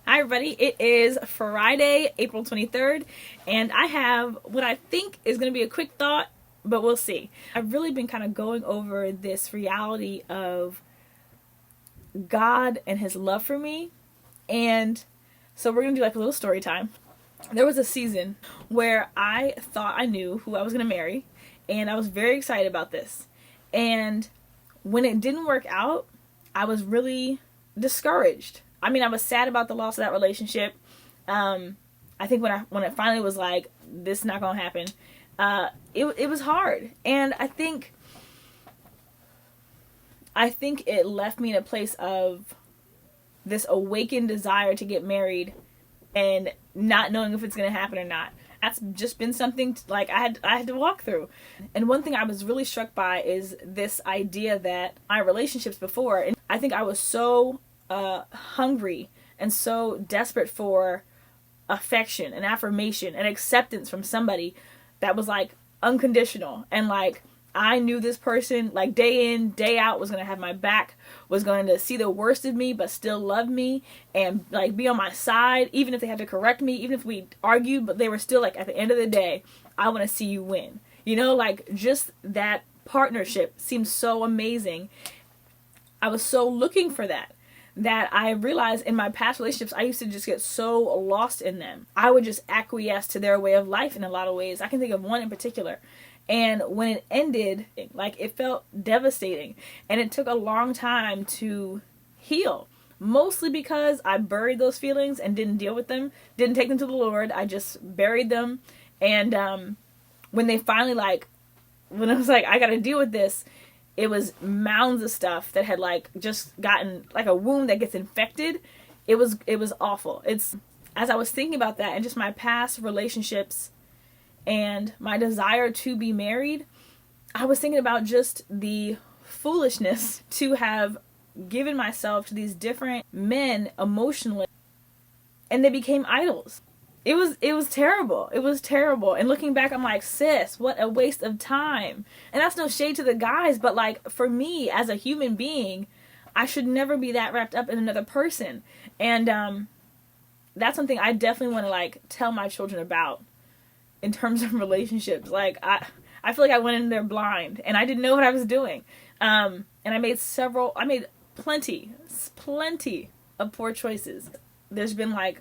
Hi, everybody. It is Friday, April 23rd, and I have what I think is going to be a quick thought, but we'll see. I've really been kind of going over this reality of God and His love for me, and so we're going to do like a little story time. There was a season where I thought I knew who I was going to marry, and I was very excited about this. And when it didn't work out, I was really discouraged. I mean, I was sad about the loss of that relationship. I think when it finally was like, this is not gonna happen, it was hard, and I think it left me in a place of this awakened desire to get married, and not knowing if it's gonna happen or not. That's just been something like I had to walk through. And one thing I was really struck by is this idea that my relationships before, and I think I was so hungry and so desperate for affection and affirmation and acceptance from somebody that was like unconditional, and like I knew this person like day in day out was going to have my back, was going to see the worst of me but still love me and like be on my side even if they had to correct me, even if we argued, but they were still like, at the end of the day, I want to see you win, like just that partnership seemed so amazing. I was so looking for that I realized in my past relationships, I used to just get so lost in them. I would just acquiesce to their way of life in a lot of ways. I can think of one in particular. And when it ended, like, it felt devastating. And it took a long time to heal. Mostly because I buried those feelings and didn't deal with them. Didn't take them to the Lord. I just buried them. And when they finally, like, when I was like, I gotta deal with this, it was mounds of stuff that had like just gotten like a wound that gets infected. It was awful. It's, as I was thinking about that and just my past relationships and my desire to be married, I was thinking about just the foolishness to have given myself to these different men emotionally, and they became idols. It was terrible. It was terrible. And looking back, I'm like, sis, what a waste of time. And that's no shade to the guys, but like for me as a human being, I should never be that wrapped up in another person. And that's something I definitely want to like tell my children about in terms of relationships. Like I feel like I went in there blind and I didn't know what I was doing. And I made plenty of poor choices. There's been like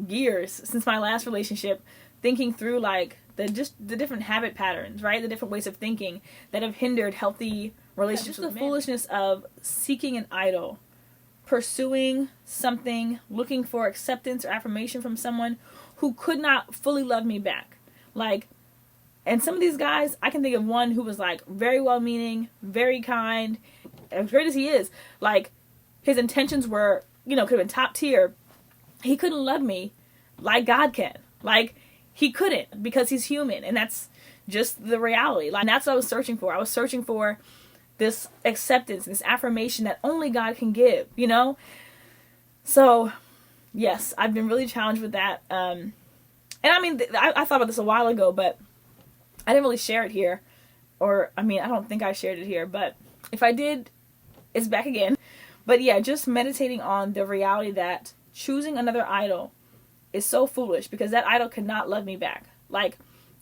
years since my last relationship thinking through like the different habit patterns, right? The different ways of thinking that have hindered healthy relationships. Just the foolishness of seeking an idol, pursuing something, looking for acceptance or affirmation from someone who could not fully love me back. Like, and some of these guys, I can think of one who was like very well-meaning, very kind, as great as he is, like his intentions were, could have been top tier. He couldn't love me like God can. Like, he couldn't, because he's human, and that's just the reality. Like, and that's what I was searching for. I was searching for this acceptance, this affirmation that only God can give, So, yes, I've been really challenged with that. And I mean, I thought about this a while ago, but I didn't really share it here. Or, I mean, I don't think I shared it here, but if I did, it's back again. But yeah, just meditating on the reality that choosing another idol is so foolish, because that idol cannot love me back. Like,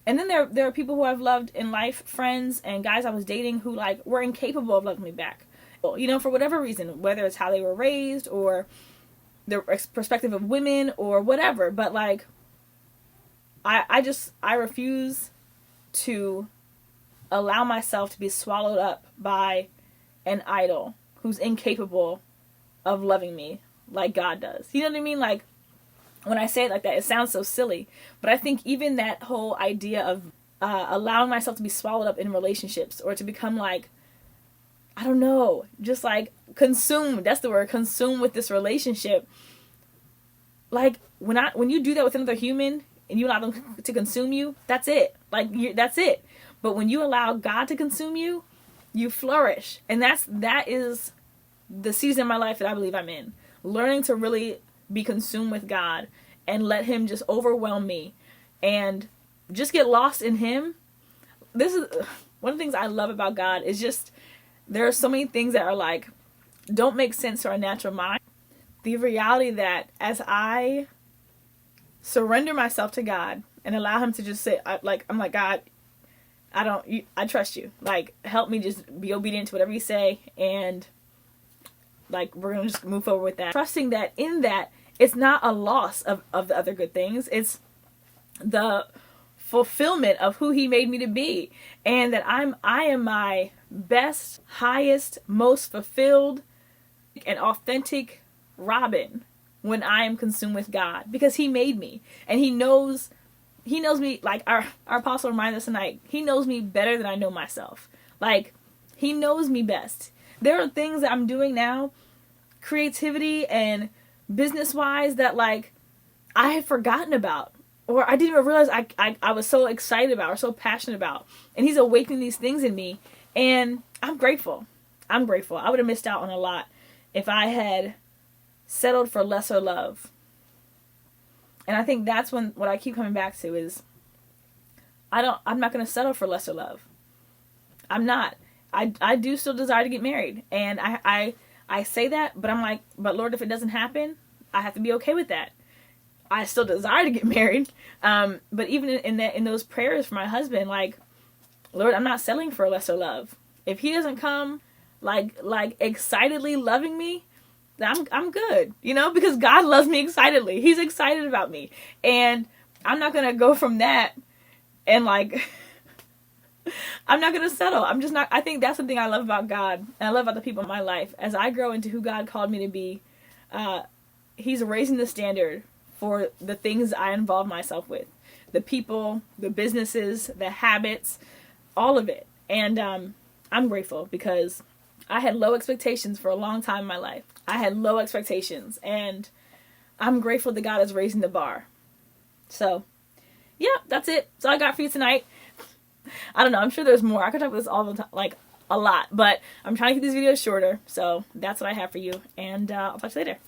and then there are people who I've loved in life, friends and guys I was dating, who like were incapable of loving me back. For whatever reason, whether it's how they were raised or their perspective of women or whatever. But like, I refuse to allow myself to be swallowed up by an idol who's incapable of loving me like God does. You know what I mean? Like, when I say it like that, it sounds so silly, but I think even that whole idea of allowing myself to be swallowed up in relationships, or to become like, I don't know, just like consumed, that's the word, consumed with this relationship. Like, when you do that with another human and you allow them to consume you, that's it. Like, that's it. But when you allow God to consume you, you flourish. And that is the season of my life that I believe I'm in. Learning to really be consumed with God and let Him just overwhelm me and just get lost in Him. This is one of the things I love about God, is just there are so many things that are like, don't make sense to our natural mind. the reality that as I surrender myself to God and allow him to just say, I'm like, God, I trust you. Like, help me just be obedient to whatever you say. And like, we're going to just move forward with that. Trusting that in that, it's not a loss of the other good things. It's the fulfillment of who he made me to be. And that I am my best, highest, most fulfilled and authentic Robin when I am consumed with God, because he made me, and he knows me. Like our apostle reminded us tonight, he knows me better than I know myself. Like, he knows me best. There are things that I'm doing now, creativity and business wise, that like I had forgotten about, or I didn't even realize I was so excited about or so passionate about. And he's awakening these things in me, and I'm grateful. I would have missed out on a lot if I had settled for lesser love. And I think that's what I keep coming back to is I'm not going to settle for lesser love. I'm not. I do still desire to get married, and I say that, but I'm like, but Lord, if it doesn't happen, I have to be okay with that. I still desire to get married, but even in those prayers for my husband, like, Lord, I'm not settling for a lesser love. If he doesn't come like excitedly loving me, I'm good, because God loves me excitedly. He's excited about me, and I'm not gonna go from that and like I'm not gonna settle. I'm just not. I think that's the thing I love about God, and I love about the people in my life. As I grow into who God called me to be, he's raising the standard for the things I involve myself with, the people, the businesses, the habits, all of it. And I'm grateful, because I had low expectations for a long time in my life. I had low expectations, and I'm grateful that God is raising the bar. So, yeah, that's it. That's all I got for you tonight. I don't know. I'm sure there's more. I could talk about this all the time, like a lot, but I'm trying to keep these videos shorter. So that's what I have for you, and I'll talk to you later.